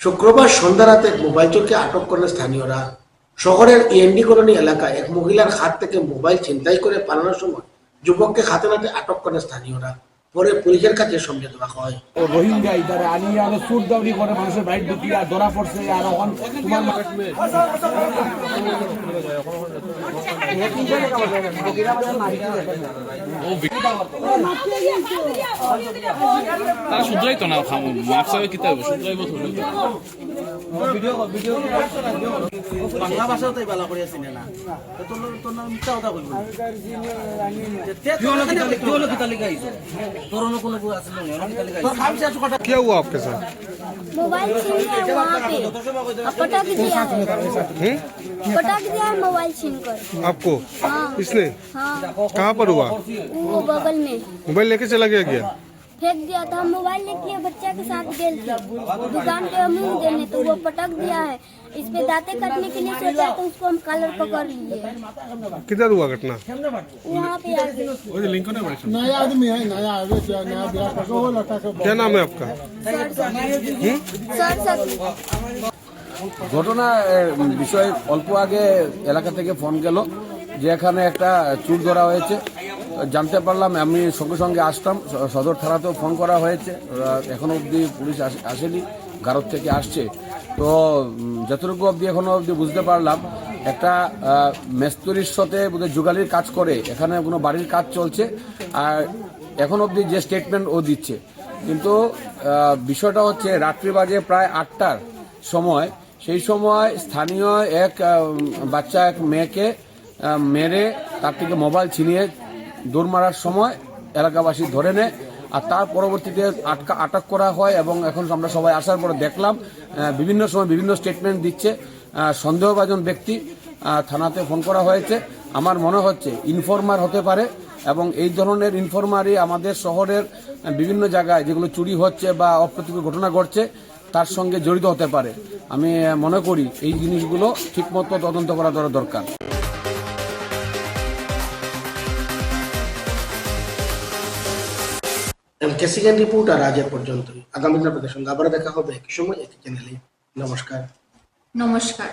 শুক্রবার সন্ধ্যা রাতে এক মোবাইল চোরকে আটক করলেন স্থানীয়রা। শহরের ইএনডি কলোনি এলাকায় এক মহিলার হাত থেকে মোবাইল ছিনতাই করে পালানোর সময় যুবককে হাতে নাতে আটক করেন স্থানীয়রা। পরে পুলিশের কাছে সমঝে দেওয়া হয়। রোহিঙ্গা ইধারে আনি আর সুর দাউরি করে মানুষের বাইট ঢুকি আর ধরা পড়ছে আর এখন তোমার তারা শুধরাই তো না খামু মাপসাবে কিতা হবে শুধরাইব ধরে বাংলা ভাষাও তাই বালা করে চিনে না তোর তোর নাম মিথ্যা কথা বলবো क्या हुआ आपके साथ? मोबाइल छीन लिया वहाँ पे अब पटक दिया है पटक दिया है मोबाइल छीन कर। आपको? हाँ इसने? हाँ कहाँ पर हुआ? वो बगल में मोबाइल लेके चला गया? फेंक दिया था। हम मोबाइल लेके बच्चा के साथ गए थे दुकान पे मुँह देने तो वो पटक दिया है। इस पे दांते काटने के लिए सोचा तो उसको हम कॉलर पकड़ लिए। किधर हुआ घटना? वहाँ पे आगे नया आदमी है, नया आगे नया बिहार का वो लड़का के क्या नाम है आपका? सर ঘটনা বিষয়ে অল্প আগে এলাকা থেকে ফোন গেল যে এখানে একটা চুর ধরা হয়েছে। জানতে পারলাম, আমি সঙ্গে সঙ্গে আসলাম। সদর থানাতেও ফোন করা হয়েছে, এখনো অবধি পুলিশ আসেনি, গারদ থেকে আসছে। তো যতটুকু অবধি এখনো অবধি বুঝতে পারলাম একটা মেস্তরির সাথে বোধহয় যুগালির কাজ করে, এখানে কোনো বাড়ির কাজ চলছে। আর এখন অবধি যে স্টেটমেন্ট ও দিচ্ছে, কিন্তু বিষয়টা হচ্ছে রাত্রি বাজে প্রায় 8টার সময়। সেই সময় স্থানীয় এক বাচ্চা এক মেয়েকে মেরে তার থেকে মোবাইল ছিনিয়ে দৌড় মারার সময় এলাকাবাসী ধরে নেয়। আর তার পরবর্তীতে আটক করা হয় এবং এখন আমরা সবাই আসার পরে দেখলাম বিভিন্ন সময় বিভিন্ন স্টেটমেন্ট দিচ্ছে। সন্দেহভাজন ব্যক্তি, থানাতে ফোন করা হয়েছে। আমার মনে হচ্ছে ইনফরমার হতে পারে এবং এই ধরনের ইনফরমারই আমাদের শহরের বিভিন্ন জায়গায় যেগুলো চুরি হচ্ছে বা অপ্রীতিকর ঘটনা ঘটছে তার সঙ্গে জড়িত হতে পারে। আমি মনে করি এই জিনিসগুলো ঠিকমতো তদন্ত করা দরকার। কেসিগান রিপোর্টার আজ এ পর্যন্তই। আগামী দিন আপনাদের সঙ্গে আবার দেখা হবে একই সময় একই চ্যানেলে। নমস্কার। নমস্কার।